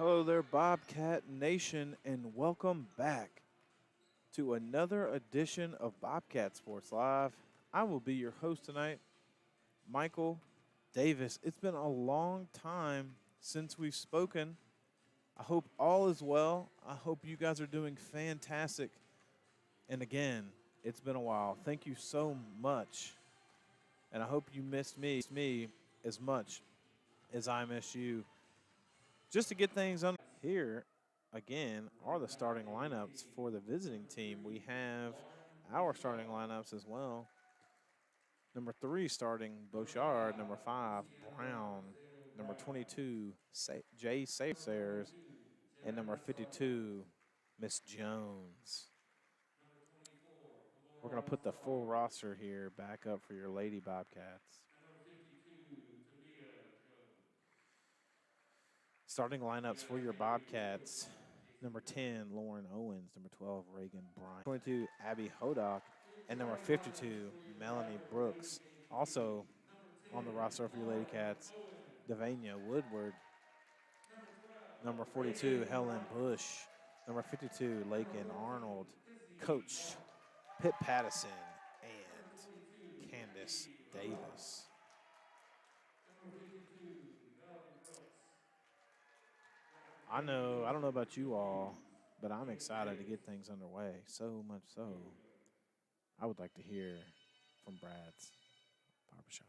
Hello there, Bobcat Nation, and welcome back to another edition of Bobcat Sports Live. I will be your host tonight, Michael Davis. It's been a long time since we've spoken. I hope all is well. I hope you guys are doing fantastic. And again, it's been a while. Thank you so much. And I hope you missed me as much as I miss you. Just to get things on here, again, are the starting lineups for the visiting team. We have our starting lineups as well. Number 3 starting Bouchard, number 5 Brown, number 22 Jay Sayers, and number 52 Miss Jones. We're going to put the full roster here back up for your Lady Bobcats. Starting lineups for your Bobcats. Number 10, Lauren Owens. Number 12, Reagan Bryant. 22, Abby Hodock. And number 52, Melanie Brooks. Also on the roster for your Lady Cats, Davania Woodward. Number 42, Helen Bush. Number 52, Lakin Arnold. Coach Pitt Pattison and Candace Davis. I don't know about you all, but I'm excited to get things underway. So much so, I would like to hear from Brad's Barbershop.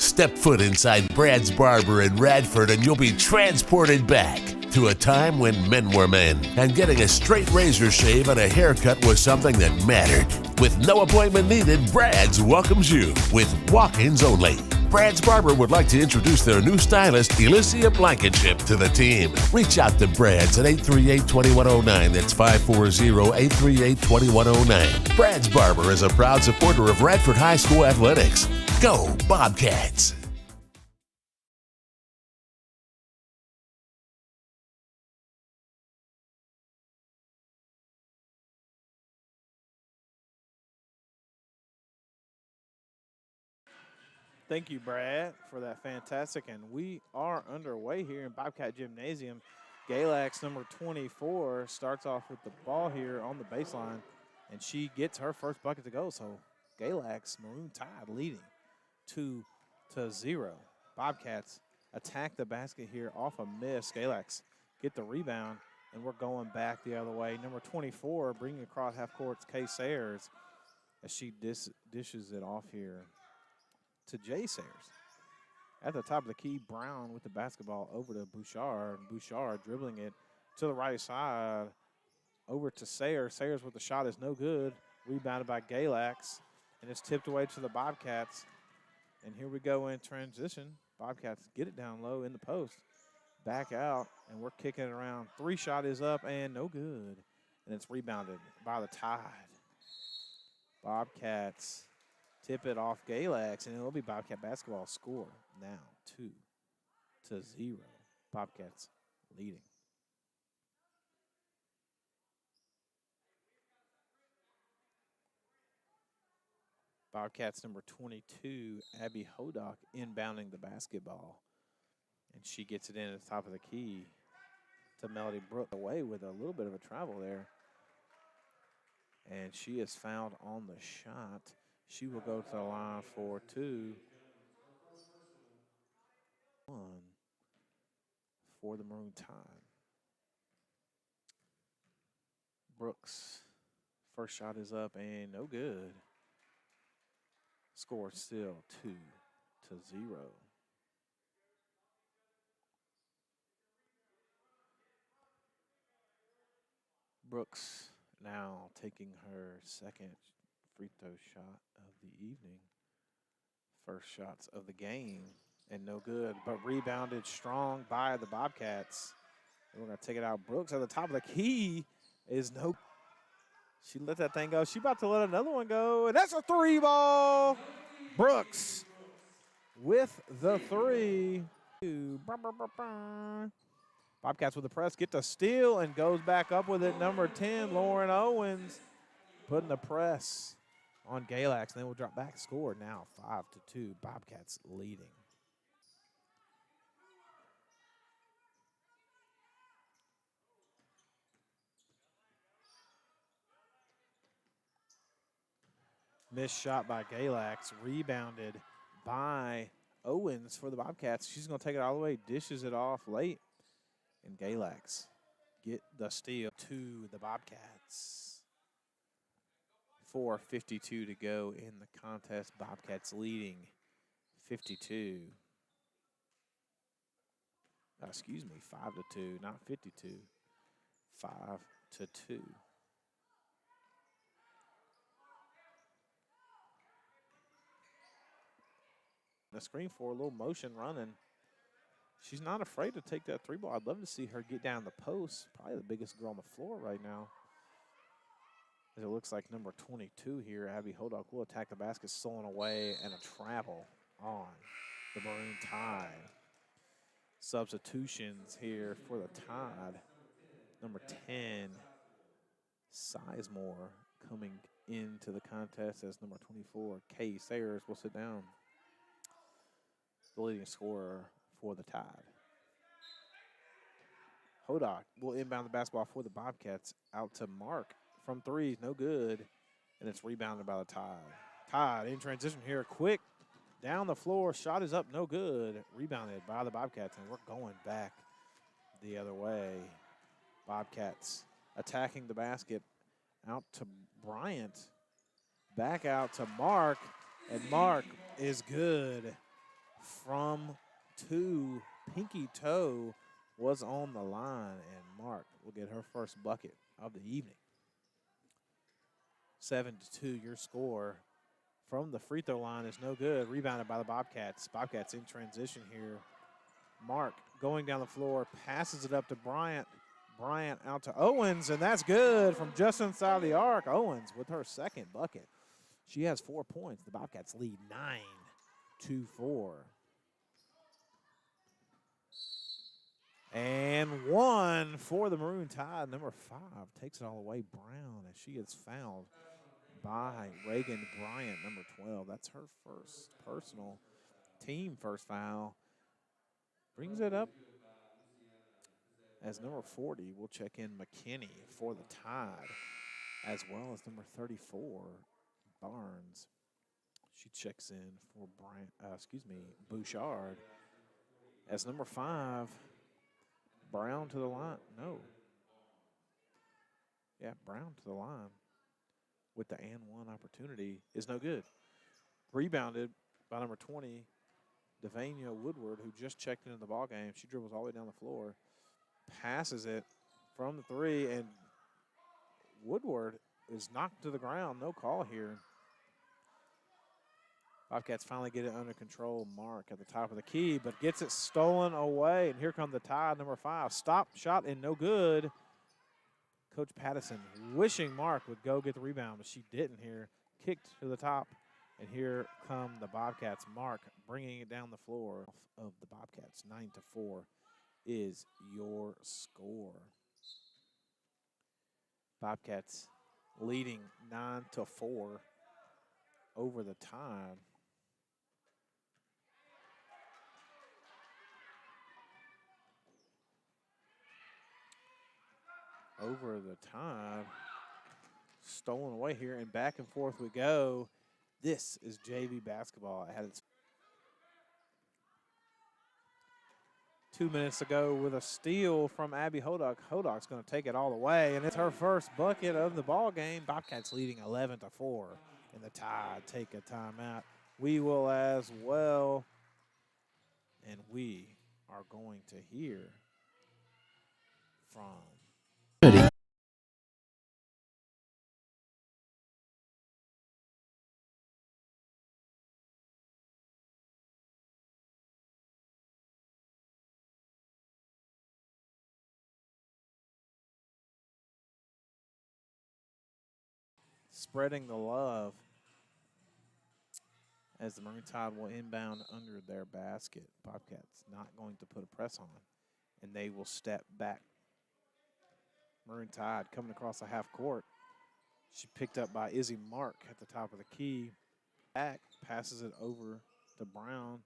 Step foot inside Brad's Barber in Radford and you'll be transported back to a time when men were men and getting a straight razor shave and a haircut was something that mattered. With no appointment needed, Brad's welcomes you with walk-ins only. Brad's Barber would like to introduce their new stylist, Elysia Blankenship, to the team. Reach out to Brad's at 838-2109. That's 540-838-2109. Brad's Barber is a proud supporter of Radford High School athletics. Go Bobcats! Thank you, Brad, for that fantastic. And we are underway here in Bobcat Gymnasium. Galax, number 24, starts off with the ball here on the baseline, and she gets her first bucket to go. So Galax, Maroon Tide leading 2-0. Bobcats attack the basket here off a miss. Galax get the rebound, and we're going back the other way. Number 24 bringing across half court Kay Sayers as she dishes it off here to Jay Sayers. At the top of the key, Brown with the basketball over to Bouchard. Bouchard dribbling it to the right side over to Sayers. Sayers with the shot is no good. Rebounded by Galax, and it's tipped away to the Bobcats. And here we go in transition. Bobcats get it down low in the post. Back out, and we're kicking it around. 3 shot is up and no good. And it's rebounded by the Tide. Bobcats tip it off Galax, and it'll be Bobcat basketball. Score now 2-0. Bobcats leading. Bobcats number 22, Abby Hodock, inbounding the basketball. And she gets it in at the top of the key to Melody Brooks, away with a little bit of a travel there. And she is fouled on the shot. She will go to the line for 2-1 for the Maroon Tide. Brooks, first shot is up and no good. Score still 2-0. Brooks now taking her second free throw shot of the evening. First shots of the game, and no good, but rebounded strong by the Bobcats. And we're going to take it out. Brooks at the top of the key is no. She let that thing go. She about to let another one go, and that's a 3 ball. Brooks with the 3. Bobcats with the press, get the steal, and goes back up with it. Number 10, Lauren Owens, putting the press on Galax, and then we'll drop back. Score now 5-2. Bobcats leading. Missed shot by Galax, rebounded by Owens for the Bobcats. She's going to take it all the way, dishes it off late, and Galax get the steal to the Bobcats. 4:52 to go in the contest. Bobcats leading 52. Excuse me, 5-2, not 52. 5-2. The screen for a little motion running. She's not afraid to take that three ball. I'd love to see her get down the post. Probably the biggest girl on the floor right now. As it looks like number 22 here, Abby Hodock will attack the basket, stolen away, and a travel on the Maroon Tide. Substitutions here for the Tide. Number 10, Sizemore, coming into the contest as number 24, Kay Sayers will sit down. The leading scorer for the Tide. Hodock will inbound the basketball for the Bobcats out to Mark from three, no good, and it's rebounded by the Tide. Tide in transition here, quick down the floor, shot is up, no good, rebounded by the Bobcats, and we're going back the other way. Bobcats attacking the basket out to Bryant, back out to Mark, and Mark is good from two. Pinky toe was on the line, and Mark will get her first bucket of the evening. 7-2, your score from the free throw line is no good. Rebounded by the Bobcats. Bobcats in transition here. Mark going down the floor, passes it up to Bryant. Bryant out to Owens, and that's good from just inside the arc. Owens with her second bucket. She has 4 points. The Bobcats lead 9-4. And one for the Maroon Tide. Number 5 takes it all away. Brown, as she gets fouled by Reagan Bryant, number 12. That's her first personal team first foul. Brings it up as number 40. We'll check in McKinney for the Tide, as well as number 34, Barnes. She checks in for Bouchard. As number 5, Brown to the line. No. Yeah, Brown to the line with the and one opportunity is no good. Rebounded by number 20, Devania Woodward, who just checked into the ballgame. She dribbles all the way down the floor, passes it from the three, and Woodward is knocked to the ground. No call here. Bobcats finally get it under control. Mark at the top of the key, but gets it stolen away. And here comes the Tide, number 5. Stop shot and no good. Coach Pattison wishing Mark would go get the rebound, but she didn't here. Kicked to the top, and here come the Bobcats. Mark bringing it down the floor of the Bobcats. 9-4 is your score. Bobcats leading 9-4 over the Tide. Over the Tide. Stolen away here, and back and forth we go. This is JV basketball. It had its 2 minutes ago with a steal from Abby Hodock. Hodock's going to take it all the way, and it's her first bucket of the ball game. Bobcats leading 11-4, and the Tide take a timeout. We will as well, and we are going to hear from spreading the love as the Maroon Tide will inbound under their basket. Bobcats not going to put a press on, and they will step back. Maroon Tide coming across the half court. She picked up by Izzy Mark at the top of the key. Back, passes it over to Brown.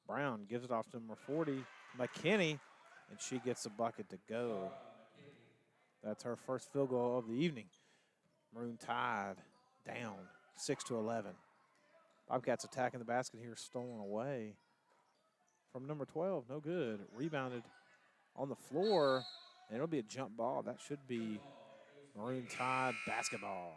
Brown gives it off to number 40, McKinney, and she gets a bucket to go. That's her first field goal of the evening. Maroon Tide down 6-11. Bobcats attacking the basket here, stolen away from number 12. No good. Rebounded on the floor, and it'll be a jump ball. That should be Maroon Tide basketball.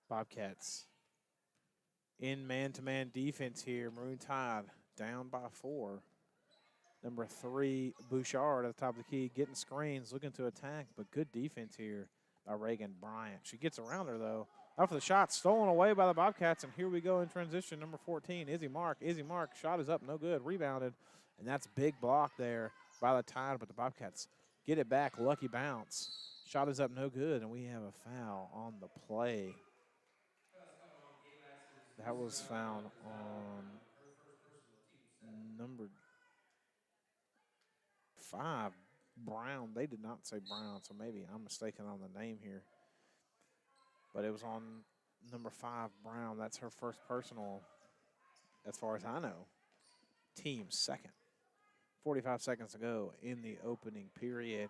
Bobcats in man-to-man defense here. Maroon Tide down by 4. Number 3, Bouchard at the top of the key, getting screens, looking to attack, but good defense here by Reagan Bryant. She gets around her, though. Out for the shot, stolen away by the Bobcats, and here we go in transition. Number 14, Izzy Mark. Izzy Mark, shot is up, no good, rebounded, and that's big block there by the Tide, but the Bobcats get it back, lucky bounce. Shot is up, no good, and we have a foul on the play. That was found on number 5, Brown. They did not say Brown, so maybe I'm mistaken on the name here. But it was on number 5, Brown. That's her first personal, as far as I know. Team second. 45 seconds to go in the opening period.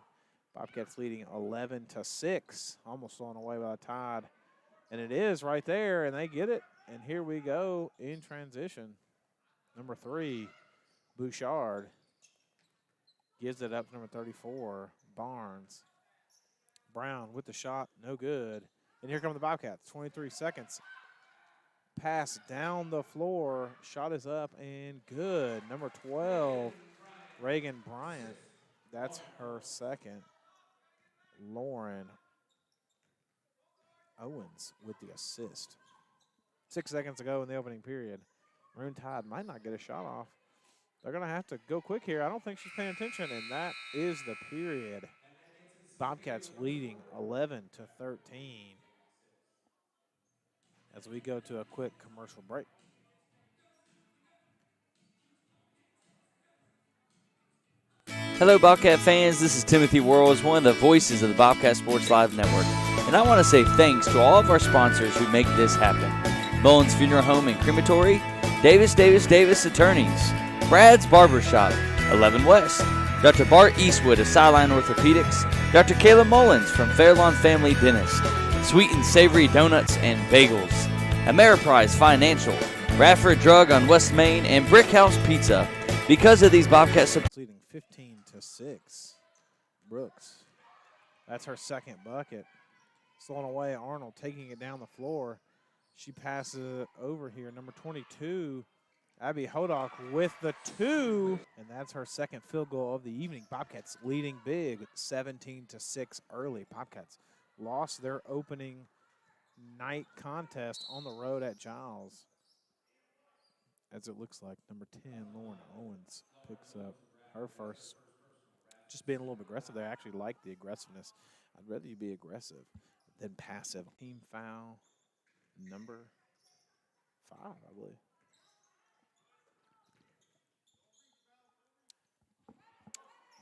Bobcats leading 11-6, almost thrown away by the Tide. And it is right there, and they get it. And here we go in transition. Number 3, Bouchard gives it up to number 34, Barnes. Brown with the shot, no good. And here come the Bobcats, 23 seconds. Pass down the floor, shot is up and good. Number 12, Reagan Bryant, that's her second. Lauren Owens with the assist. 6 seconds to go in the opening period. Maroon Tide might not get a shot off. They're going to have to go quick here. I don't think she's paying attention, and that is the period. Bobcats leading 11-13 as we go to a quick commercial break. Hello, Bobcat fans. This is Timothy Worrells, one of the voices of the Bobcat Sports Live Network. And I want to say thanks to all of our sponsors who make this happen. Mullins Funeral Home and Crematory, Davis Attorneys, Brad's Barbershop, 11 West, Dr. Bart Eastwood of Sideline Orthopedics, Dr. Kayla Mullins from Fairlawn Family Dentist, Sweet and Savory Donuts and Bagels, Ameriprise Financial, Radford Drug on West Main, and Brick House Pizza. Because of these Bobcats leading 15-6. Brooks, that's her second bucket. Stolen away, Arnold taking it down the floor. She passes it over here. Number 22, Abby Hodock with the 2, and that's her second field goal of the evening. Bobcats leading big, 17-6 early. Bobcats lost their opening night contest on the road at Giles. As it looks like number 10, Lauren Owens, picks up her first. Just being a little bit aggressive there. I actually like the aggressiveness. I'd rather you be aggressive than passive. Team foul number 5, I believe.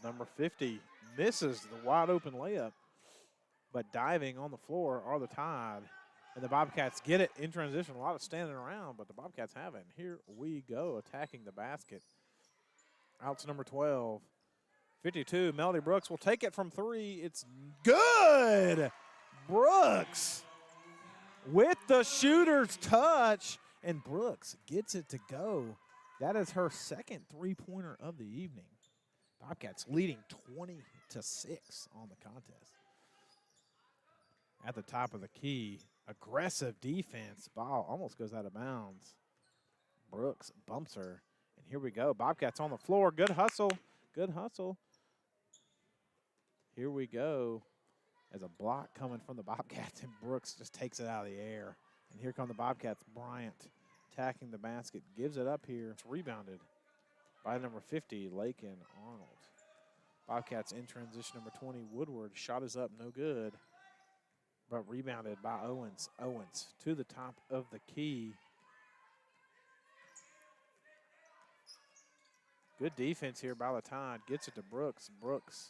Number 50 misses the wide open layup, but diving on the floor are the Tide. And the Bobcats get it in transition. A lot of standing around, but the Bobcats have it. And here we go, attacking the basket. Out to number 12, 52, Melody Brooks will take it from 3. It's good! Brooks with the shooter's touch, and Brooks gets it to go. That is her second three-pointer of the evening. Bobcats leading 20-6 on the contest. At the top of the key, aggressive defense. Ball almost goes out of bounds. Brooks bumps her, and here we go. Bobcats on the floor. Good hustle. Good hustle. Here we go. As a block coming from the Bobcats, and Brooks just takes it out of the air. And here come the Bobcats. Bryant attacking the basket, gives it up here. It's rebounded by number 50, Lakin Arnold. Bobcats in transition, number 20, Woodward. Shot is up, no good. But rebounded by Owens. Owens to the top of the key. Good defense here by the Tide. Gets it to Brooks. Brooks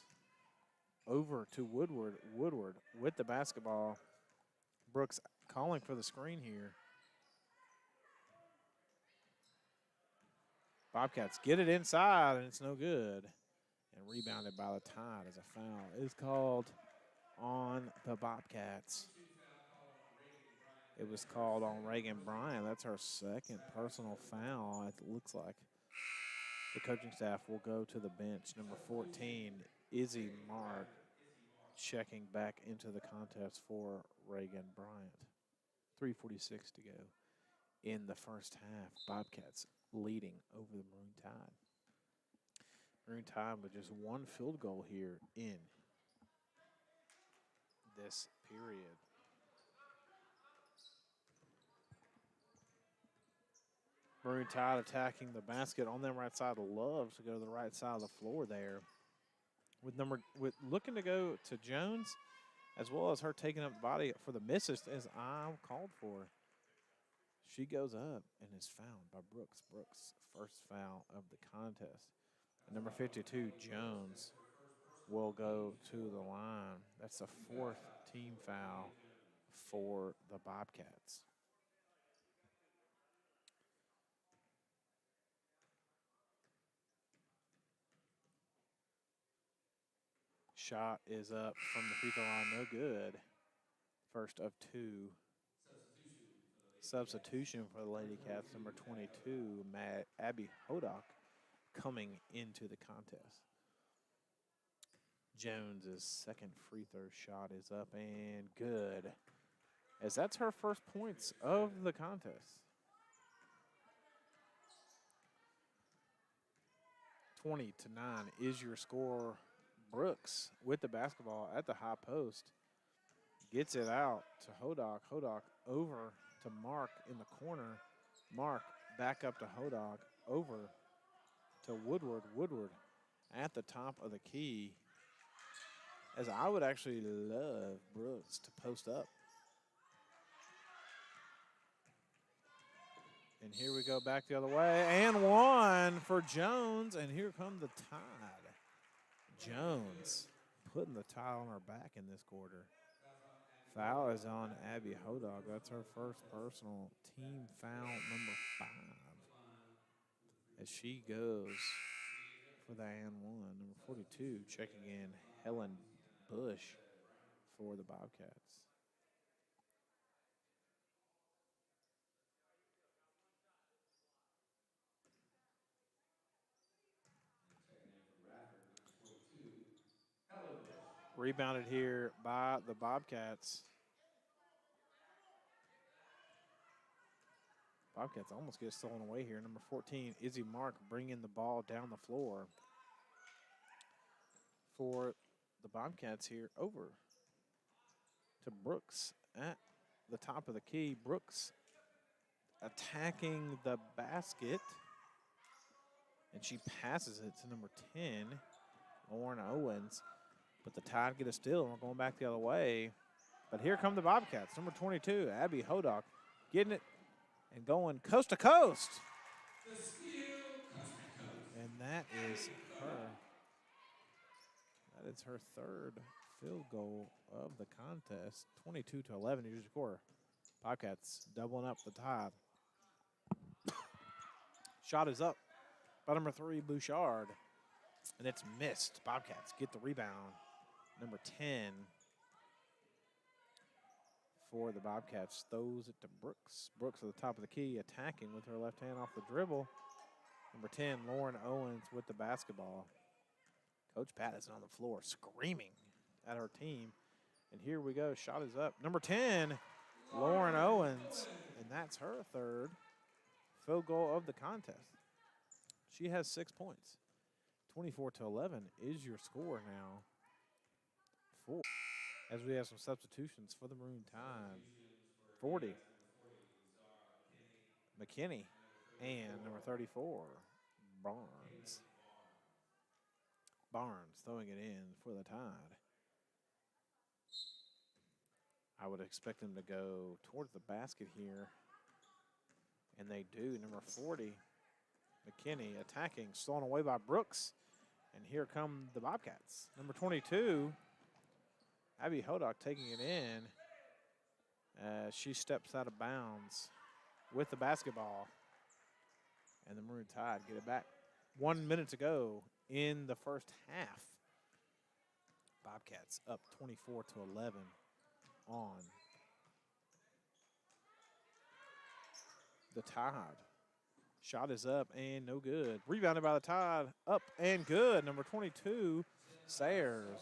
over to Woodward. Woodward with the basketball. Brooks calling for the screen here. Bobcats get it inside, and it's no good. And rebounded by the Tide as a foul is called on the Bobcats. It was called on Reagan Bryant. That's her second personal foul, it looks like. The coaching staff will go to the bench. Number 14, Izzy Mark, checking back into the contest for Reagan Bryant. 3:46 to go in the first half. Bobcats leading over the Maroon Tide. Maroon Tide with just one field goal here in this period. Maroon Tide attacking the basket on their right side. Loves to go to the right side of the floor there. With looking to go to Jones, as well as her taking up the body for the misses as I'm called for. She goes up and is fouled by Brooks. Brooks, first foul of the contest. And number 52, Jones, will go to the line. That's the fourth team foul for the Bobcats. Shot is up from the free throw line, no good. First of two. Substitution for the Lady Cats, number 22, Abby Hodock, coming into the contest. Jones's second free throw shot is up and good, as that's her first points of the contest. 20-9 is your score. Brooks with the basketball at the high post. Gets it out to Hodock. Hodock over to Mark in the corner. Mark back up to Hodock. Over to Woodward. Woodward at the top of the key. As I would actually love Brooks to post up. And here we go back the other way. And one for Jones. And here come the Tide. Jones putting the Tide on her back in this quarter. Foul is on Abby Hodock. That's her first personal, team foul number 5. As she goes for the and one. Number 42 checking in, Helen Bush for the Bobcats. Rebounded here by the Bobcats. Bobcats almost get stolen away here. Number 14, Izzy Mark, bringing the ball down the floor for the Bobcats here. Over to Brooks at the top of the key. Brooks attacking the basket. And she passes it to number 10, Lauren Owens. But the Tide get a steal, and we're going back the other way. But here come the Bobcats. Number 22, Abby Hodock, getting it and going coast to coast. And that is her. That is her third field goal of the contest. 22-11 is your score. Bobcats doubling up the Tide. Shot is up by number 3, Bouchard. And it's missed. Bobcats get the rebound. Number 10 for the Bobcats throws it to Brooks. Brooks at the top of the key, attacking with her left hand off the dribble. Number 10, Lauren Owens with the basketball. Coach Patterson on the floor screaming at her team. And here we go. Shot is up. Number 10, Lauren Owens. And that's her third field goal of the contest. She has 6 points. 24-11 is your score now. As we have some substitutions for the Maroon Tide. 40, McKinney, and number 34, Barnes. Barnes throwing it in for the Tide. I would expect them to go towards the basket here, and they do. Number 40, McKinney attacking, stolen away by Brooks, and here come the Bobcats. Number 22, Abby Hodock taking it in as she steps out of bounds with the basketball. And the Maroon Tide get it back. 1 minute to go in the first half. Bobcats up 24-11 on the Tide. Shot is up and no good. Rebounded by the Tide, up and good. Number 22, Sayers,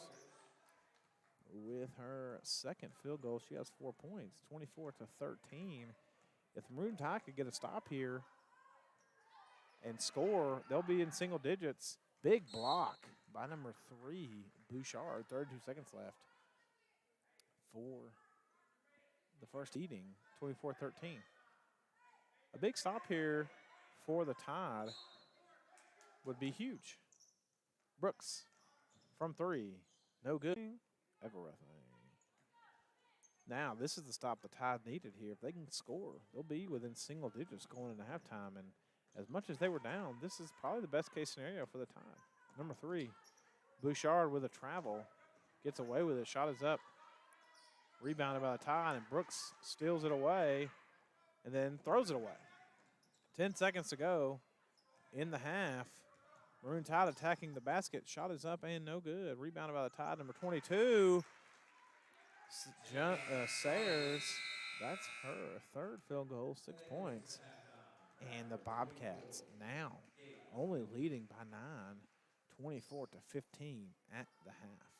with her second field goal. She has 4 points, 24-13. If the Maroon Tide could get a stop here and score, they'll be in single digits. Big block by number 3, Bouchard. 32 seconds left for the first eating, 24-13. A big stop here for the Tide would be huge. Brooks from 3, no good. Now, this is the stop the Tide needed here. If they can score, they'll be within single digits going into halftime. And as much as they were down, this is probably the best case scenario for the Tide. Number 3, Bouchard with a travel. Gets away with it. Shot is up. Rebounded by the Tide, and Brooks steals it away and then throws it away. 10 seconds to go in the half. Maroon Tide attacking the basket. Shot is up and no good. Rebounded by the Tide. Number 22, Sayers. That's her third field goal, 6 points. And the Bobcats now only leading by 9, 24-15 at the half.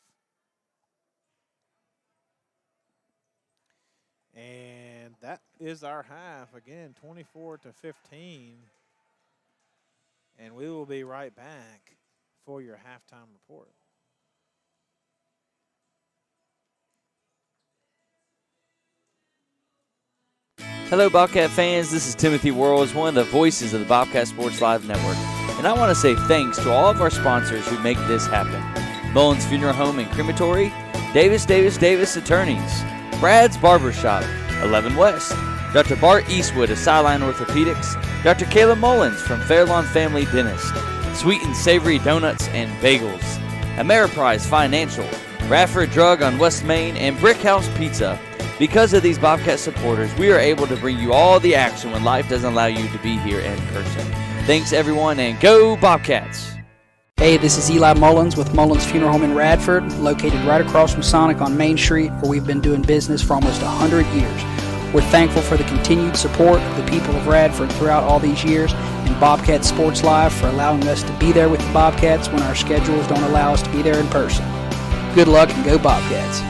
And that is our half. Again, 24-15. And we will be right back for your halftime report. Hello, Bobcat fans. This is Timothy Worrells, one of the voices of the Bobcat Sports Live Network. And I want to say thanks to all of our sponsors who make this happen. Mullins Funeral Home and Crematory, Davis Attorneys, Brad's Barbershop, 11 West, Dr. Bart Eastwood of Sideline Orthopedics, Dr. Caleb Mullins from Fairlawn Family Dentist, Sweet and Savory Donuts and Bagels, Ameriprise Financial, Radford Drug on West Main, and Brick House Pizza. Because of these Bobcat supporters, we are able to bring you all the action when life doesn't allow you to be here in person. Thanks, everyone, and go Bobcats! Hey, this is Eli Mullins with Mullins Funeral Home in Radford, located right across from Sonic on Main Street, where we've been doing business for almost 100 years. We're thankful for the continued support of the people of Radford throughout all these years, and Bobcat Sports Live for allowing us to be there with the Bobcats when our schedules don't allow us to be there in person. Good luck and go Bobcats.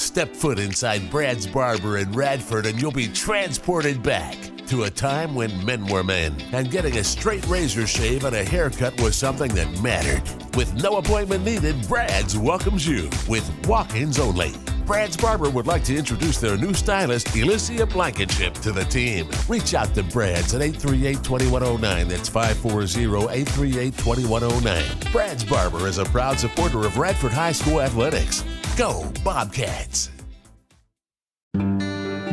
Step foot inside Brad's Barber in Radford and you'll be transported back to a time when men were men and getting a straight razor shave and a haircut was something that mattered. With no appointment needed, Brad's welcomes you with walk-ins only. Brad's Barber would like to introduce their new stylist, Elysia Blankenship, to the team. Reach out to Brad's at 838-2109. That's 540-838-2109. Brad's Barber is a proud supporter of Radford High School athletics. Go Bobcats!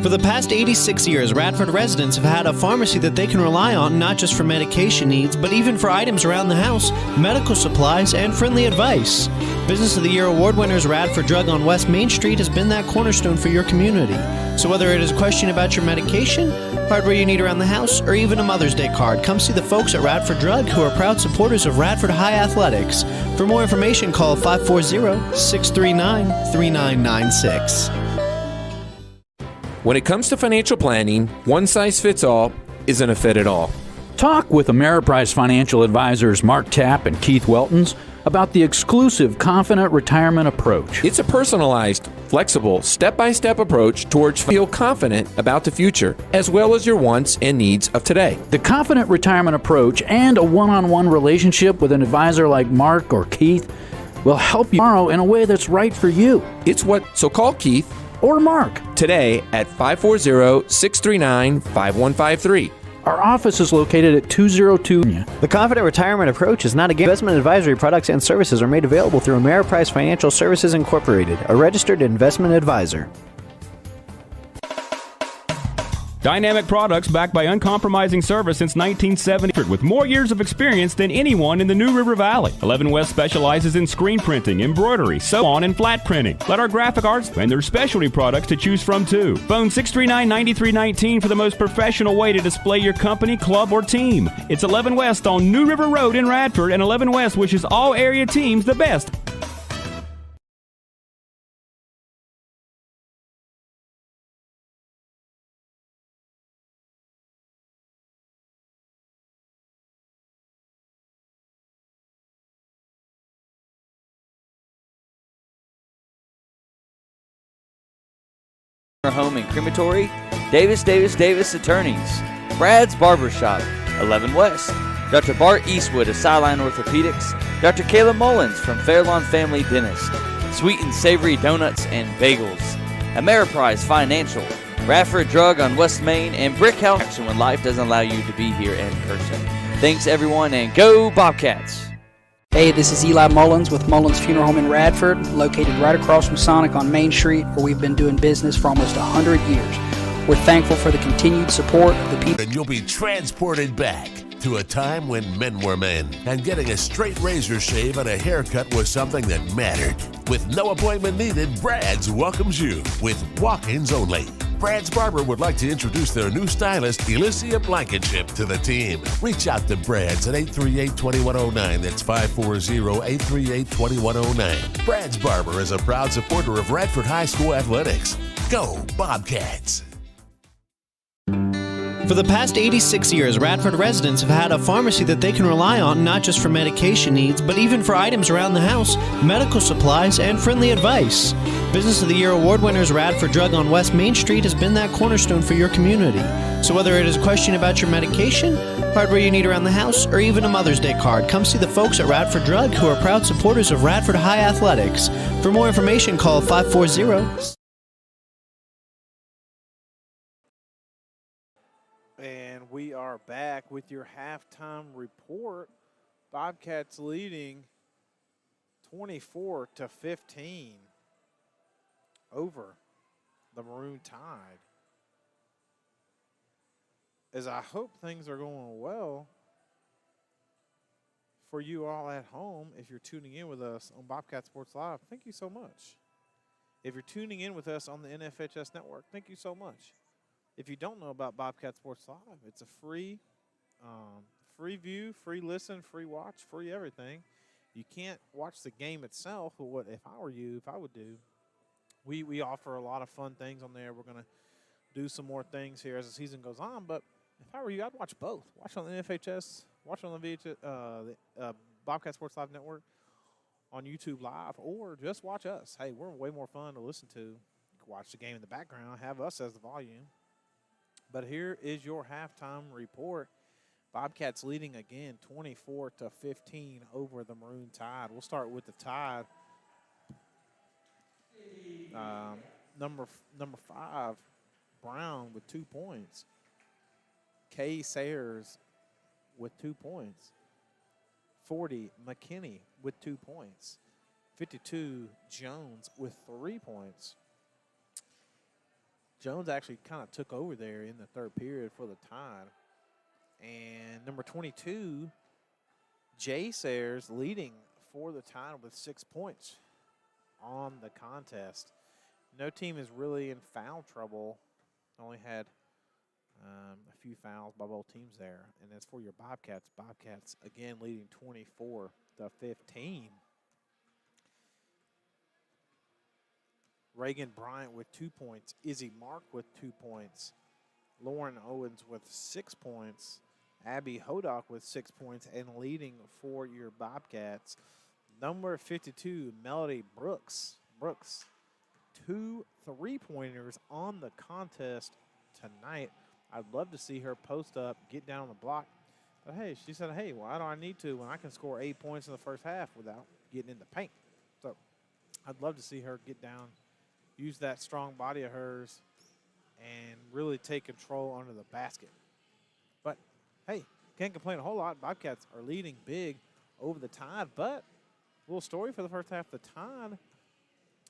For the past 86 years, Radford residents have had a pharmacy that they can rely on not just for medication needs, but even for items around the house, medical supplies, and friendly advice. Business of the Year award winners Radford Drug on West Main Street has been that cornerstone for your community. So whether it is a question about your medication, hardware you need around the house, or even a Mother's Day card, come see the folks at Radford Drug, who are proud supporters of Radford High Athletics. For more information, call 540-639-3996. When it comes to financial planning, one size fits all isn't a fit at all. Talk with Ameriprise Financial Advisors Mark Tapp and Keith Weltons about the exclusive Confident Retirement Approach. It's a personalized, flexible, step-by-step approach towards feel confident about the future, as well as your wants and needs of today. The Confident Retirement Approach and a one-on-one relationship with an advisor like Mark or Keith will help you tomorrow in a way that's right for you. So call Keith or Mark today at 540-639-5153. Our office is located at 202. The Confident Retirement Approach is not a investment advisory. Products and services are made available through Ameriprise Financial Services Incorporated, a registered investment advisor. Dynamic products backed by uncompromising service since 1970 with more years of experience than anyone in the New River Valley. 11 West specializes in screen printing, embroidery, sew-on, and flat printing. Let our graphic arts and their specialty products to choose from too. Phone 639-9319 for the most professional way to display your company, club, or team. It's 11 West on New River Road in Radford, and 11 West wishes all area teams the best. Home and Crematory, Davis Attorneys, Brad's Barbershop, 11 West, Dr. Bart Eastwood of Sideline Orthopedics, Dr. Caleb Mullins from Fairlawn Family Dentist, Sweet and Savory Donuts and Bagels, Ameriprise Financial, Radford Drug on West Main, and Brick House Action when life doesn't allow you to be here in person. Thanks everyone, and go Bobcats! Hey, this is Eli Mullins with Mullins Funeral Home in Radford, located right across from Sonic on Main Street, where we've been doing business for almost 100 years. We're thankful for the continued support of the people. And you'll be transported back to a time when men were men, and getting a straight razor shave and a haircut was something that mattered. With no appointment needed, Brad's welcomes you with walk-ins only. Brad's Barber would like to introduce their new stylist, Elysia Blankenship, to the team. Reach out to Brad's at 838-2109. That's 540-838-2109. Brad's Barber is a proud supporter of Radford High School athletics. Go Bobcats! For the past 86 years, Radford residents have had a pharmacy that they can rely on not just for medication needs, but even for items around the house, medical supplies, and friendly advice. Business of the Year award winners Radford Drug on West Main Street has been that cornerstone for your community. So whether it is a question about your medication, hardware you need around the house, or even a Mother's Day card, come see the folks at Radford Drug, who are proud supporters of Radford High Athletics. For more information, call 540. And we are back with your halftime report. Bobcats leading 24-15 over the Maroon Tide. As I hope things are going well for you all at home, if you're tuning in with us on Bobcat Sports Live, thank you so much. If you're tuning in with us on the NFHS Network, thank you so much. If you don't know about Bobcat Sports Live, it's a free view, free listen, free watch, free everything. You can't watch the game itself, but what if I were you, if I would do, we offer a lot of fun things on there. We're going to do some more things here as the season goes on, but if I were you, I'd watch both. Watch on the NFHS, watch on the Bobcat Sports Live Network on YouTube Live, or just watch us. Hey, we're way more fun to listen to. You can watch the game in the background, have us as the volume. But here is your halftime report. Bobcats leading again 24-15 over the Maroon Tide. We'll start with the Tide. Number 5, Brown with 2 points. Kay Sayers with 2 points. 40, McKinney with 2 points. 52, Jones with 3 points. Jones actually kind of took over there in the third period for the Tide. And number 22, Jay Sayers leading for the Tide with 6 points on the contest. No team is really in foul trouble. Only had a few fouls by both teams there. And as for your Bobcats, Bobcats again leading 24-15. Reagan Bryant with 2 points. Izzy Mark with 2 points. Lauren Owens with 6 points. Abby Hodock with 6 points. And leading for your Bobcats, number 52, Melody Brooks. 2 3-pointers on the contest tonight. I'd love to see her post up, get down on the block. But, hey, she said, hey, why do I need to when I can score 8 points in the first half without getting in the paint? So I'd love to see her get down, use that strong body of hers, and really take control under the basket. But, hey, can't complain a whole lot. Bobcats are leading big over the Tide. But a little story for the first half. The Tide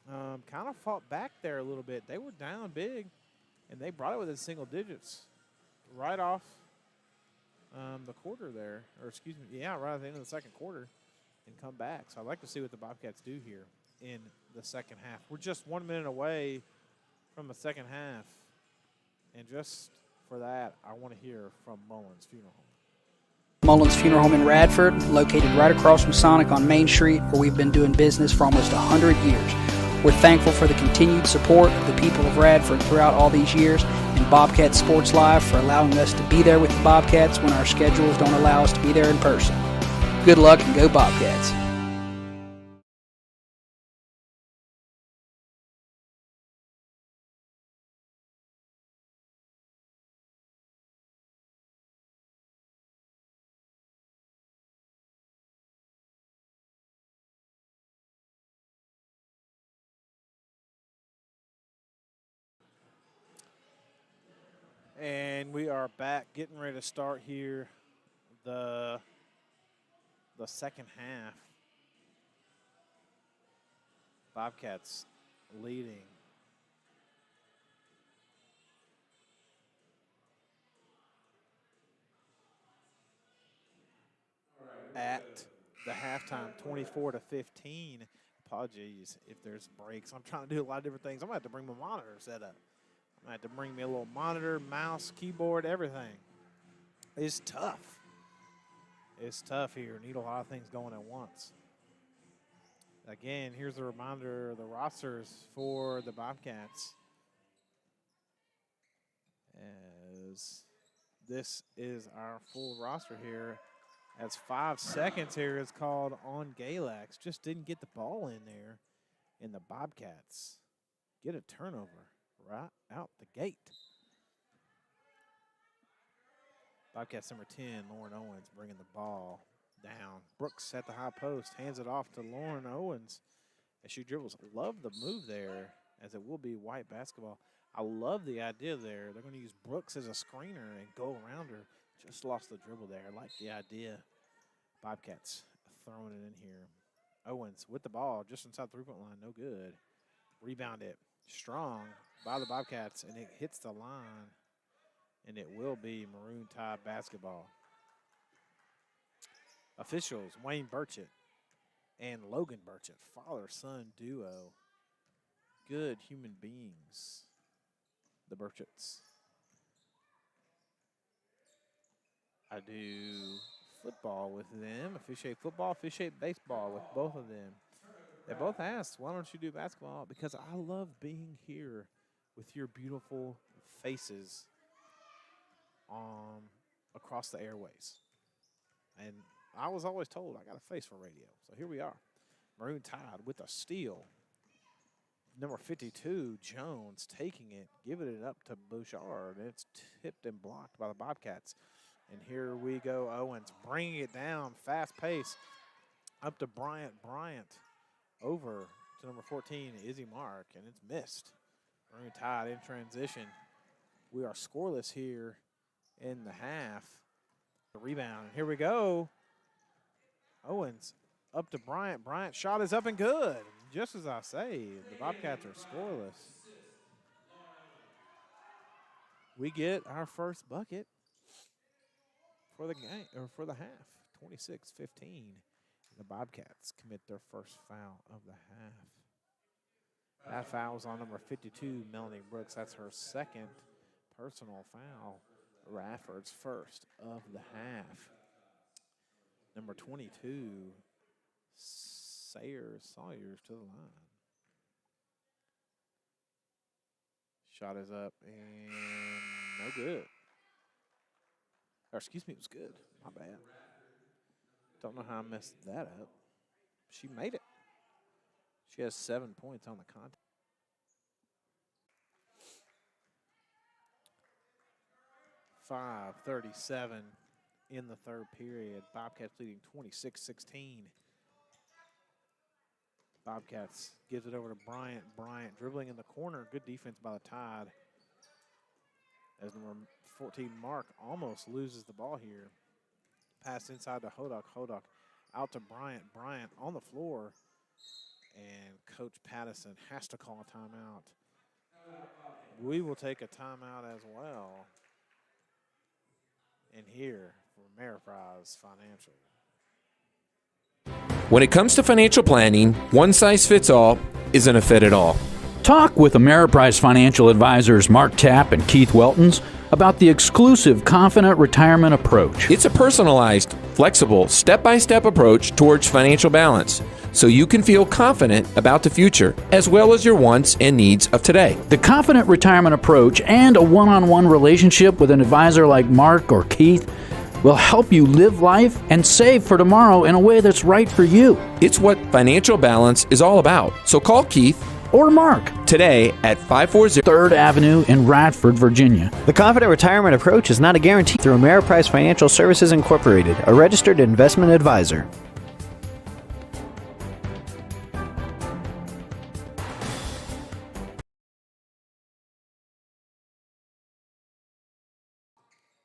kind of fought back there a little bit. They were down big And they brought it within single digits right off the quarter there. Or excuse me, yeah, right at the end of the second quarter and come back. So I'd like to see what the Bobcats do here in the second half. We're just 1 minute away from the second half. And just for that, I want to hear from Mullins Funeral Home. Mullins Funeral Home in Radford, located right across from Sonic on Main Street, where we've been doing business for almost 100 years. We're thankful for the continued support of the people of Radford throughout all these years, and Bobcat Sports Live for allowing us to be there with the Bobcats when our schedules don't allow us to be there in person. Good luck and go Bobcats. And we are back, getting ready to start here the second half. Bobcats leading. At the halftime, 24-15. Apologies if there's breaks. I'm trying to do a lot of different things. I'm going to have to bring my monitor set up. I'm going to have to bring me a little monitor, mouse, keyboard, everything. It's tough. It's tough here. Need a lot of things going at once. Again, here's a reminder of the rosters for the Bobcats. As this is our full roster here. As 5 seconds here is called on Galax. Just didn't get the ball in there. And the Bobcats get a turnover right out the gate. Bobcats number 10, Lauren Owens, bringing the ball down. Brooks at the high post, hands it off to Lauren Owens as she dribbles. Love the move there, as it will be white basketball. I love the idea there. They're going to use Brooks as a screener and go around her. Just lost the dribble there. I like the idea. Bobcats throwing it in here. Owens with the ball just inside the three-point line. No good. Rebound it strong by the Bobcats, and it hits the line, and it will be Maroon Tide basketball. Officials, Wayne Burchett and Logan Burchett, father-son duo. Good human beings, the Burchetts. I do football with them, officiate football, officiate baseball with both of them. They both asked, why don't you do basketball? Because I love being here with your beautiful faces across the airways. And I was always told I got a face for radio. So here we are. Maroon Tide with a steal. Number 52, Jones, taking it, giving it up to Bouchard. And it's tipped and blocked by the Bobcats. And here we go, Owens bringing it down, fast pace, up to Bryant. Bryant over to number 14, Izzy Mark, and it's missed. Maroon Tide in transition. We are scoreless here in the half. The rebound, and here we go. Owens up to Bryant. Bryant shot is up and good. Just as I say, the Bobcats are scoreless. We get our first bucket for the game, or for the half, 26-15. The Bobcats commit their first foul of the half. That foul was on number 52, Melanie Brooks. That's her second personal foul. Radford's first of the half. Number 22, Sawyers to the line. Shot is up and no good. Or excuse me, it was good. My bad. Don't know how I messed that up. She made it. She has 7 points on the contest. .537 in the third period. Bobcats leading 26-16. Bobcats gives it over to Bryant. Bryant dribbling in the corner. Good defense by the Tide. As number 14, Mark, almost loses the ball here. Pass inside to Hodak. Hodak out to Bryant. Bryant on the floor. And Coach Pattison has to call a timeout. We will take a timeout as well. And here for Ameriprise Financial. When it comes to financial planning, one size fits all isn't a fit at all. Talk with Ameriprise Financial Advisors Mark Tapp and Keith Weltons about the exclusive Confident Retirement Approach. It's a personalized, flexible, step-by-step approach towards financial balance, so you can feel confident about the future, as well as your wants and needs of today. The Confident Retirement Approach and a one-on-one relationship with an advisor like Mark or Keith will help you live life and save for tomorrow in a way that's right for you. It's what financial balance is all about. So call Keith or Mark today at 540 3rd Avenue in Radford, Virginia. The Confident Retirement Approach is not a guarantee through Ameriprise Financial Services Incorporated, a registered investment advisor.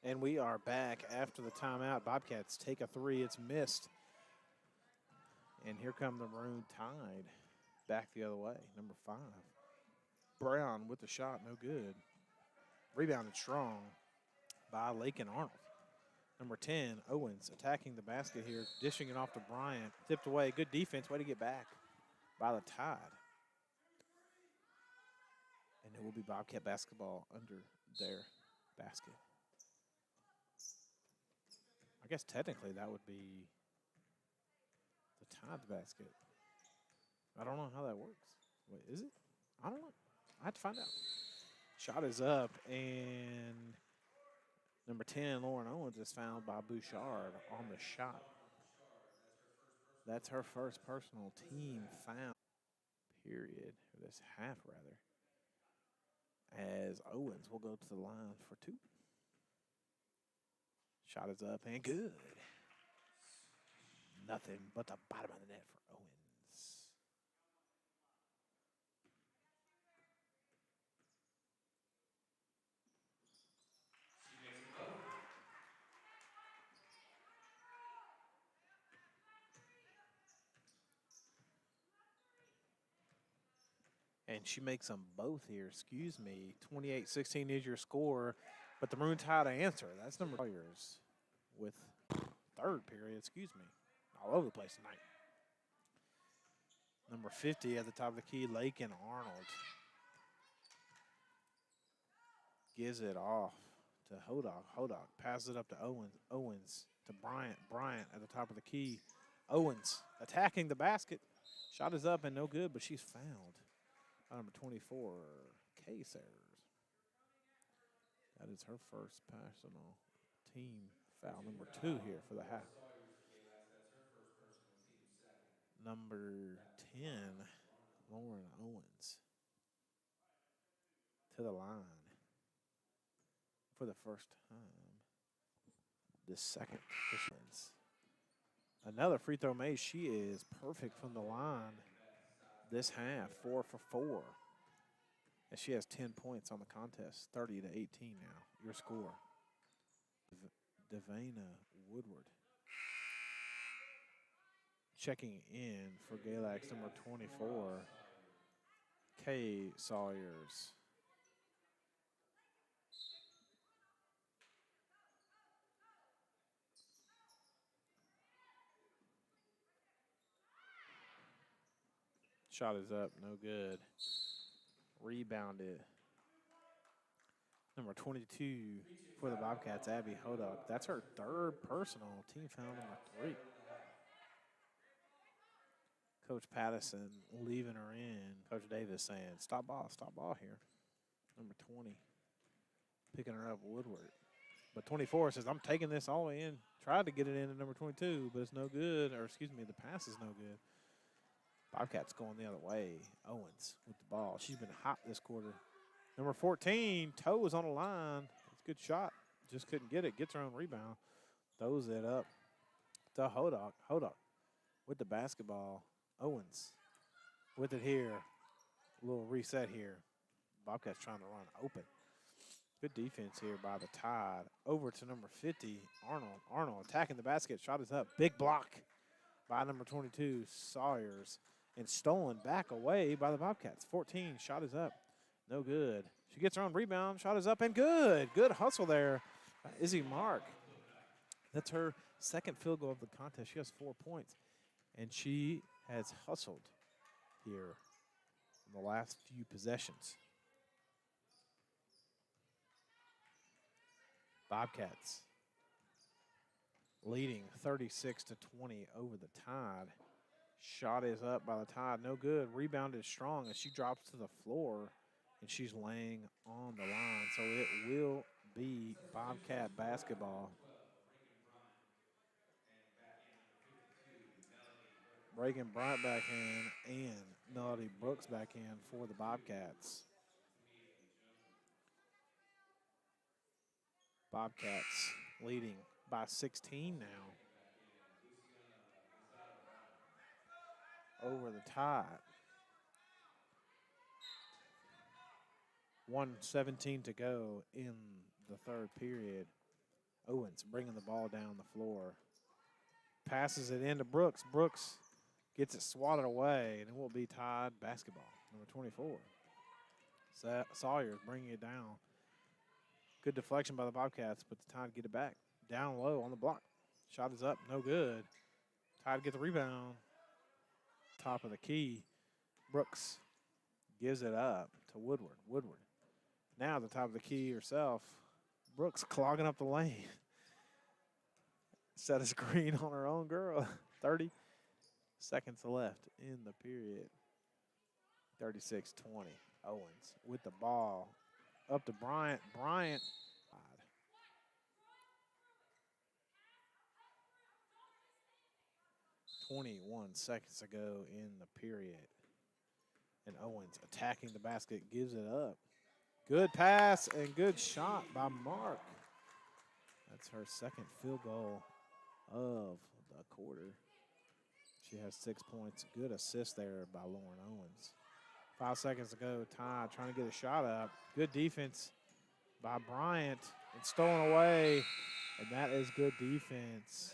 And we are back after the timeout. Bobcats take a three. It's missed. And here come the Maroon Tide back the other way. Number 5. Brown with the shot. No good. Rebounded strong by Lakin Arnold. Number 10, Owens attacking the basket here. Dishing it off to Bryant. Tipped away. Good defense. Way to get back by the Tide. And it will be Bobcat basketball under their basket. I guess technically that would be the Tide's basket. I don't know how that works. Wait, is it? I don't know. I have to find out. Shot is up, and number 10, Lauren Owens, is fouled by Bouchard on the shot. That's her first personal team foul, period, or this half, rather, as Owens will go to the line for 2. Shot is up and good. Nothing but the bottom of the net for Owens. And she makes them both here. Excuse me. 28-16 is your score. But the Maroon Tide answer. That's number Sawyers with third period. Excuse me. All over the place tonight. Number 50 at the top of the key, Lakin Arnold. Gives it off to Hodak. Hodak passes it up to Owens. Owens to Bryant. Bryant at the top of the key. Owens attacking the basket. Shot is up and no good, but she's fouled. Number 24, K-Sayers. That is her first personal team foul. Number 2 here for the half. Number 10, Lauren Owens. To the line for the first time. This second. Another free throw made. She is perfect from the line this half, 4 for 4. And she has 10 points on the contest, 30-18 now. Your score. Devana Woodward. Checking in for Galax, number 24, Kay Sawyers. Shot is up, no good. Rebounded. Number 22 for the Bobcats, Abby Hodak. That's her third personal team foul, number 3. Coach Patterson leaving her in. Coach Davis saying, stop ball here. Number 20, picking her up, Woodward. But 24 says, I'm taking this all the way in. Tried to get it in at number 22, but it's no good. Or excuse me, the pass is no good. Bobcats going the other way. Owens with the ball. She's been hot this quarter. Number 14, Toe is on the line. It's a good shot. Just couldn't get it. Gets her own rebound. Throws it up to Hodak. Hodak with the basketball. Owens with it here. A little reset here. Bobcats trying to run open. Good defense here by the Tide. Over to number 50, Arnold. Arnold attacking the basket. Shot is up. Big block by number 22, Sawyers. And stolen back away by the Bobcats. 14, shot is up. No good. She gets her own rebound. Shot is up and good. Good hustle there by Izzy Mark. That's her second field goal of the contest. She has 4 points. And she has hustled here in the last few possessions. Bobcats leading 36-20 over the Tide. Shot is up by the Tide. No good. Rebound is strong as she drops to the floor, and she's laying on the line. So it will be Bobcat basketball. Reagan Bryant back in and Melody Brooks back in for the Bobcats. Bobcats leading by 16 now over the Tide. 1:17 to go in the third period. Owens bringing the ball down the floor. Passes it into Brooks. Brooks gets it swatted away, and it will be Tide basketball, number 24. Sawyer's bringing it down. Good deflection by the Bobcats, but the Tide get it back. Down low on the block. Shot is up, no good. Tide get the rebound. Top of the key. Brooks gives it up to Woodward. Woodward. Now the top of the key herself. Brooks clogging up the lane. Set a screen on her own girl. 30 seconds left in the period. 36-20. Owens with the ball. Up to Bryant. Bryant. 21 seconds to go in the period. And Owens attacking the basket, gives it up. Good pass and good shot by Mark. That's her second field goal of the quarter. She has 6 points. Good assist there by Lauren Owens. 5 seconds to go. Tide trying to get a shot up. Good defense by Bryant. It's stolen away. And that is good defense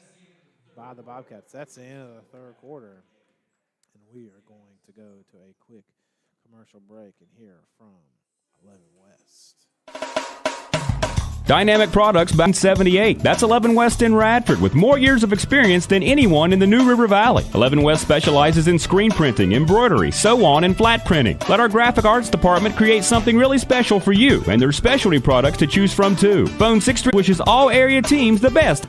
by the Bobcats. That's the end of the third quarter. And we are going to go to a quick commercial break and hear from 11 West. Dynamic Products back in 78. That's 11 West in Radford with more years of experience than anyone in the New River Valley. 11 West specializes in screen printing, embroidery, sew-on, and flat printing. Let our graphic arts department create something really special for you, and there's specialty products to choose from too. Phone 6 wishes all area teams the best.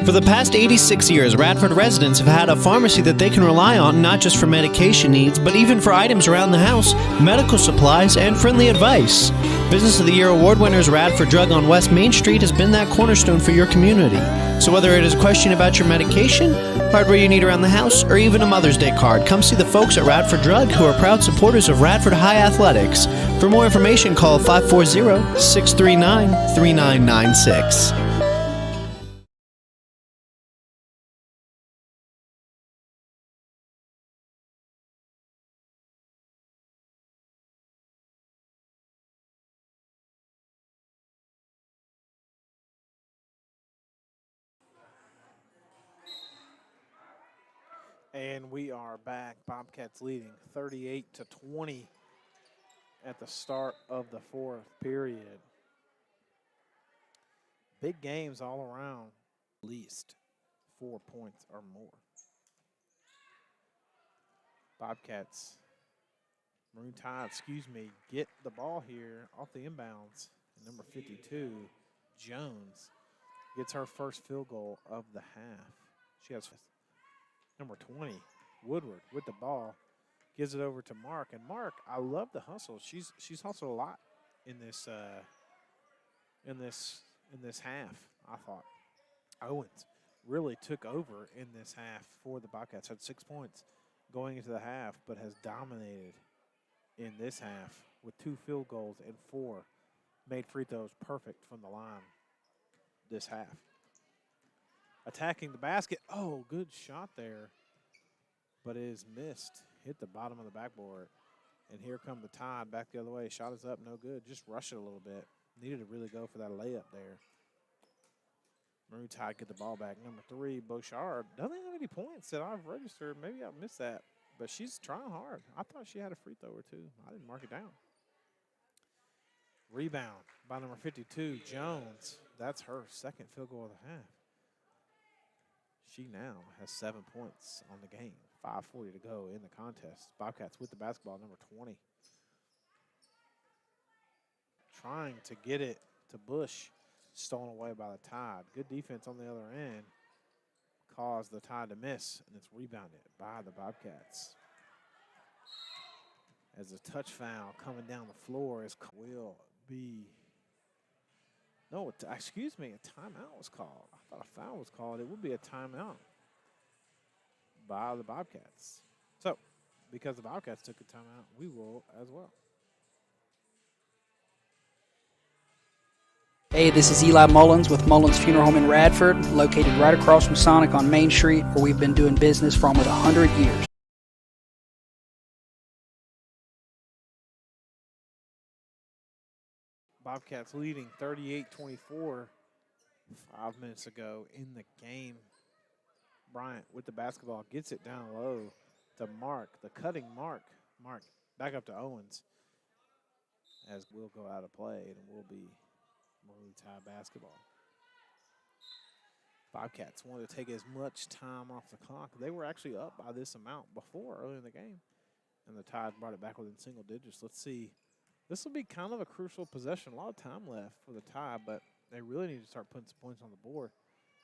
For the past 86 years, Radford residents have had a pharmacy that they can rely on not just for medication needs, but even for items around the house, medical supplies, and friendly advice. Business of the Year award winners Radford Drug on West Main Street has been that cornerstone for your community. So whether it is a question about your medication, hardware you need around the house, or even a Mother's Day card, come see the folks at Radford Drug who are proud supporters of Radford High Athletics. For more information, call 540-639-3996. And we are back. Bobcats leading 38-20 at the start of the fourth period. Big games all around, at least 4 points or more. Bobcats, Maroon Tide, get the ball here off the inbounds. And number 52, Jones, gets her first field goal of the half. She has number 20, Woodward, with the ball, gives it over to Mark. And Mark, I love the hustle. She's hustled a lot in this half. I thought Owens really took over in this half for the Bobcats. Had 6 points going into the half, but has dominated in this half with 2 field goals and 4 made free throws perfect from the line this half. Attacking the basket. Oh, good shot there. But it is missed. Hit the bottom of the backboard. And here come the Tide back the other way. Shot is up, no good. Just rush it a little bit. Needed to really go for that layup there. Maroon Tide get the ball back. Number 3, Beauchard. Doesn't have any points that I've registered. Maybe I missed that. But she's trying hard. I thought she had a free throw or two. I didn't mark it down. Rebound by number 52, Jones. That's her second field goal of the half. She now has 7 points on the game. 5:40 to go in the contest. Bobcats with the basketball, number 20. Trying to get it to Bush. Stolen away by the Tide. Good defense on the other end. Caused the Tide to miss, and it's rebounded by the Bobcats. As a touch foul coming down the floor will be, no, excuse me, a timeout was called. I thought a foul was called. It would be a timeout by the Bobcats. So, because the Bobcats took a timeout, we will as well. Hey, this is Eli Mullins with Mullins Funeral Home in Radford, located right across from Sonic on Main Street, where we've been doing business for almost 100 years. Bobcats leading 38-24 5 minutes ago in the game. Bryant with the basketball gets it down low to Mark, the cutting Mark. Mark back up to Owens as we'll go out of play and we'll be Maroon Tide basketball. Bobcats wanted to take as much time off the clock. They were actually up by this amount before early in the game, and the Tide brought it back within single digits. Let's see. This will be kind of a crucial possession. A lot of time left for the Tide, but they really need to start putting some points on the board.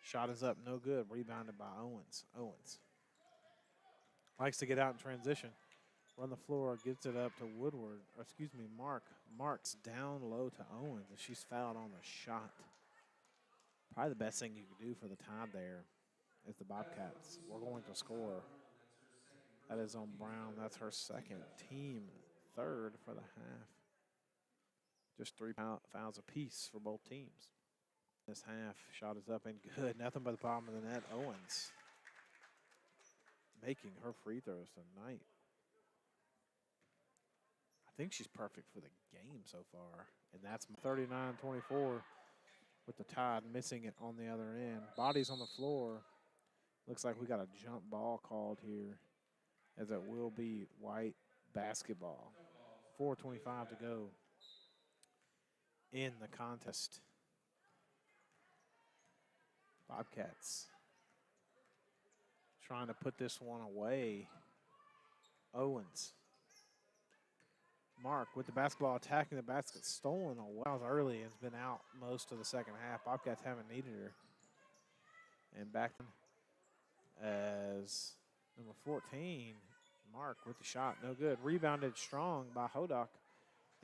Shot is up, no good. Rebounded by Owens. Owens likes to get out in transition. Run the floor, gets it up to Woodward. Or excuse me, Mark. Mark's down low to Owens, and she's fouled on the shot. Probably the best thing you can do for the Tide there is the Bobcats. We're going to score. That is on Brown. That's her second, team third for the half. Just 3 fouls apiece for both teams. This half, shot is up and good. Nothing but the bottom of the net. Owens making her free throws tonight. I think she's perfect for the game so far. And that's 39-24 with the Tide missing it on the other end. Bodies on the floor. Looks like we got a jump ball called here, as it will be white basketball. 4:25 to go in the contest. Bobcats trying to put this one away. Owens. Mark with the basketball, attacking the basket, stolen away early, and has been out most of the second half. Bobcats haven't needed her. And back as number 14, Mark with the shot, no good. Rebounded strong by Hodock,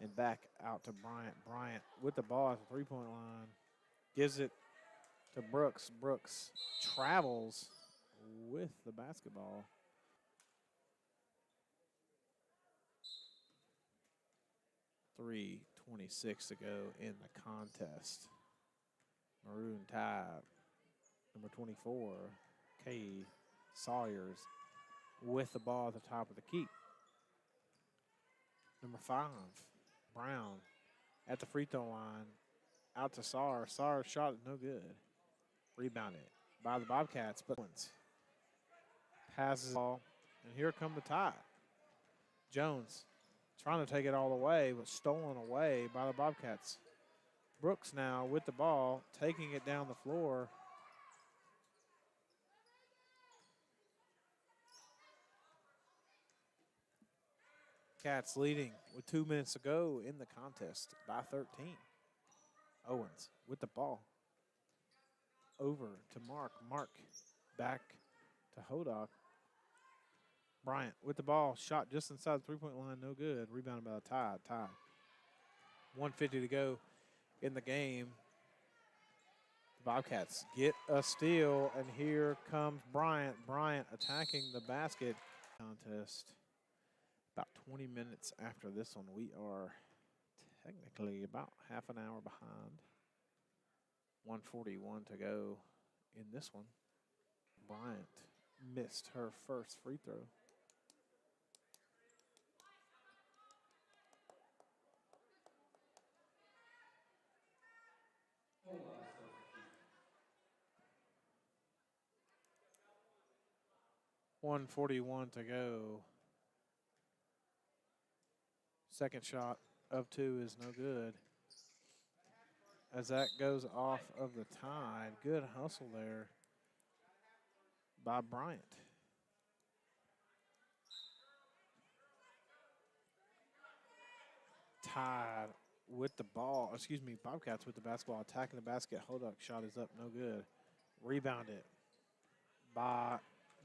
and back out to Bryant. Bryant with the ball at the three-point line, gives it to Brooks. Brooks travels with the basketball. .326 to go in the contest. Maroon Tide, number 24, Kay Sawyers with the ball at the top of the key. Number 5, Brown at the free throw line, out to Sawyer. Sawyer's shot is no good. Rebounded by the Bobcats, but passes the ball, and here come the Tide. Jones trying to take it all the way, but stolen away by the Bobcats. Brooks now with the ball, taking it down the floor. Cats leading with 2 minutes to go in the contest by 13. Owens with the ball. Over to Mark. Mark back to Hodock. Bryant with the ball. Shot just inside the three-point line. No good. Rebounded by the Tide. 1:50 to go in the game. The Bobcats get a steal, and here comes Bryant. Bryant attacking the basket contest. About 20 minutes after this one, we are technically about half an hour behind. 1:41 to go in this one. Bryant missed her first free throw. 1:41 to go. Second shot of 2 is no good. As that goes off of the Tide. Good hustle there by Bryant. Tide with the ball. Bobcats with the basketball. Attacking the basket. Hold up. Shot is up. No good. Rebounded by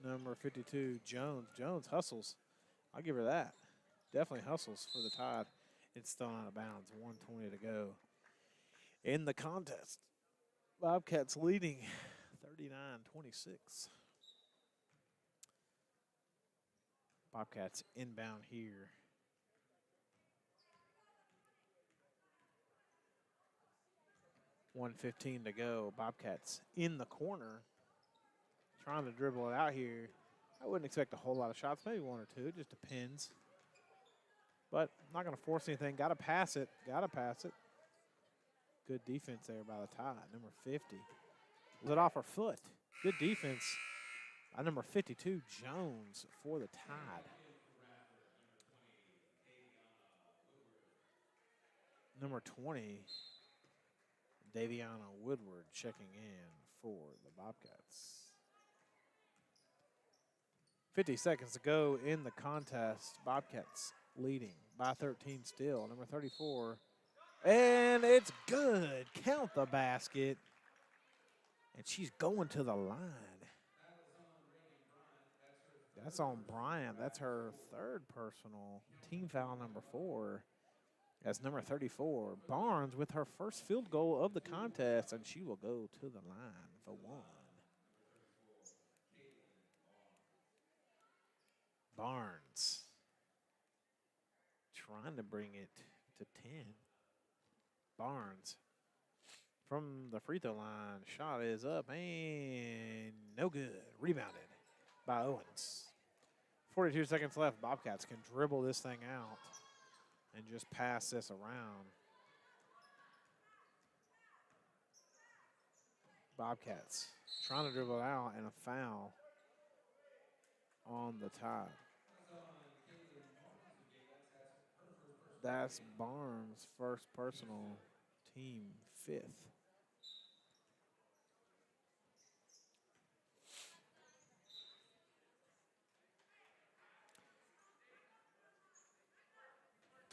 number 52, Jones. Jones hustles. I'll give her that. Definitely hustles for the Tide. It's still out of bounds. 1:20 to go in the contest. Bobcats leading 39-26. Bobcats inbound here. $1:15 to go. Bobcats in the corner. Trying to dribble it out here. I wouldn't expect a whole lot of shots, maybe 1 or 2. It just depends. But I'm not going to force anything. Got to pass it. Good defense there by the Tide. Number 50. Was it off her foot? Good defense by number 52, Jones, for the Tide. Number 20, Daviana Woodward checking in for the Bobcats. 50 seconds to go in the contest. Bobcats leading by 13 still. Number 34. And it's good. Count the basket. And she's going to the line. That's on Bryant. That's her third personal. Team foul number 4. That's number 34. Barnes with her first field goal of the contest. And she will go to the line for 1. Barnes trying to bring it to 10. Barnes from the free throw line. Shot is up and no good. Rebounded by Owens. 42 seconds left. Bobcats can dribble this thing out and just pass this around. Bobcats trying to dribble it out and a foul on the Tide. That's Barnes' first personal, team 5th.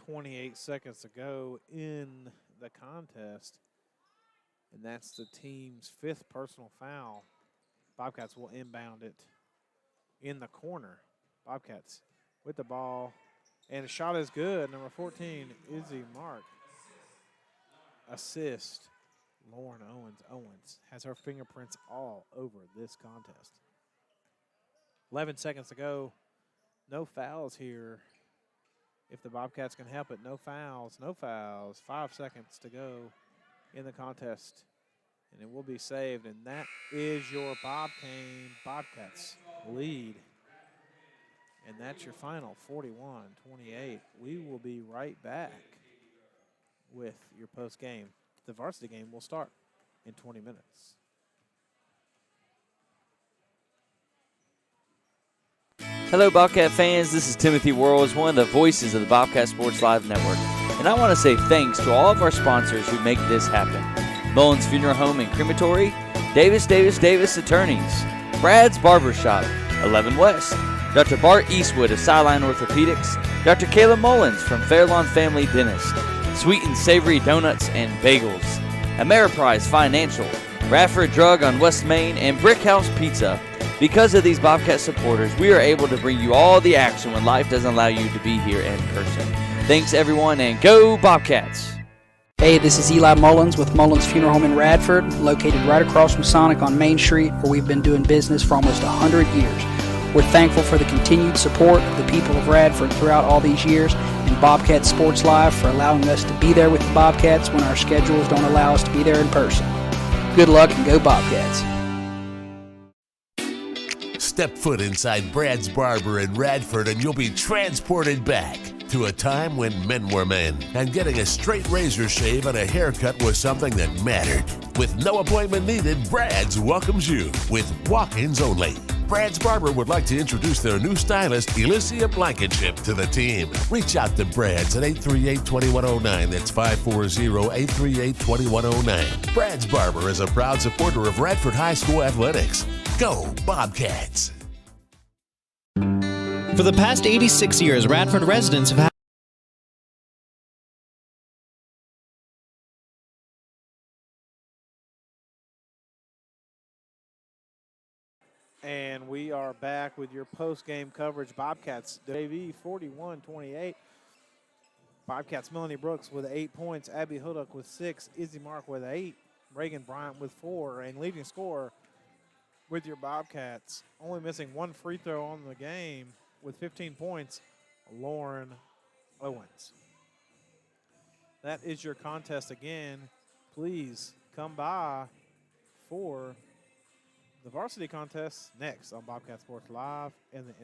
.28 seconds to go in the contest, and that's the team's 5th personal foul. Bobcats will inbound it in the corner. Bobcats with the ball. And the shot is good. Number 14, Izzy Mark. Assist, Lauren Owens. Owens has her fingerprints all over this contest. 11 seconds to go. No fouls here. If the Bobcats can help it, no fouls. 5 seconds to go in the contest. And it will be saved. And that is your Bobcats lead. And that's your final, 41-28. We will be right back with your post game. The varsity game will start in 20 minutes. Hello, Bobcat fans. This is Timothy Worrells, one of the voices of the Bobcat Sports Live Network. And I want to say thanks to all of our sponsors who make this happen. Mullins Funeral Home and Crematory, Davis Attorneys, Brad's Barbershop, 11 West, Dr. Bart Eastwood of Sideline Orthopedics, Dr. Caleb Mullins from Fairlawn Family Dentist, Sweet and Savory Donuts and Bagels, Ameriprise Financial, Radford Drug on West Main, and Brick House Pizza. Because of these Bobcat supporters, we are able to bring you all the action when life doesn't allow you to be here in person. Thanks, everyone, and go Bobcats! Hey, this is Eli Mullins with Mullins Funeral Home in Radford, located right across from Sonic on Main Street, where we've been doing business for almost 100 years. We're thankful for the continued support of the people of Radford throughout all these years, and Bobcat Sports Live for allowing us to be there with the Bobcats when our schedules don't allow us to be there in person. Good luck and go Bobcats. Step foot inside Brad's Barber in Radford and you'll be transported back to a time when men were men and getting a straight razor shave and a haircut was something that mattered. With no appointment needed, Brad's welcomes you with walk-ins only. Brad's Barber would like to introduce their new stylist, Elysia Blankenship, to the team. Reach out to Brad's at 838-2109. That's 540-838-2109. Brad's Barber is a proud supporter of Radford High School athletics. Go Bobcats! For the past 86 years, Radford residents have had And we are back with your post-game coverage. Bobcats JV 41-28. Bobcats Melanie Brooks with 8 points. Abby Hooduk with 6. Izzy Mark with 8. Reagan Bryant with 4. And leading scorer with your Bobcats, only missing one free throw on the game with 15 points, Lauren Owens. That is your contest again. Please come by for the varsity contest next on Bobcat Sports Live and the